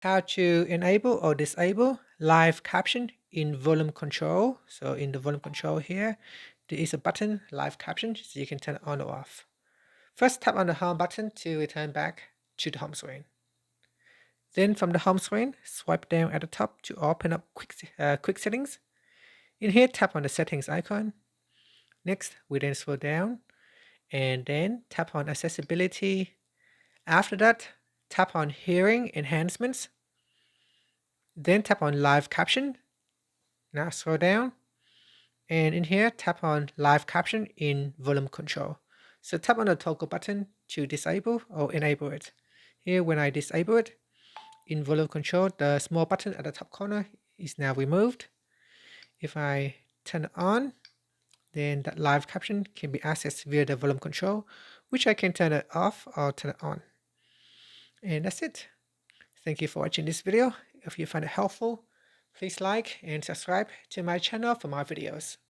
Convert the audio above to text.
How to enable or disable live caption in volume control. So in the volume control here, there is a button live caption, so you can turn it on or off. First, tap on the home button to return back to the home screen. Then from the home screen, swipe down at the top to open up quick settings. In here, tap on the settings icon. Next, we then scroll down and then tap on accessibility. After that, tap on hearing enhancements. Then tap on live caption. Now scroll down and in here, tap on live caption in volume control. So tap on the toggle button to disable or enable it. Here, when I disable it, in volume control, the small button at the top corner is now removed. If I turn it on, then that live caption can be accessed via the volume control, which I can turn it off or turn it on. And that's it. Thank you for watching this video. If you find it helpful, please like and subscribe to my channel for more videos.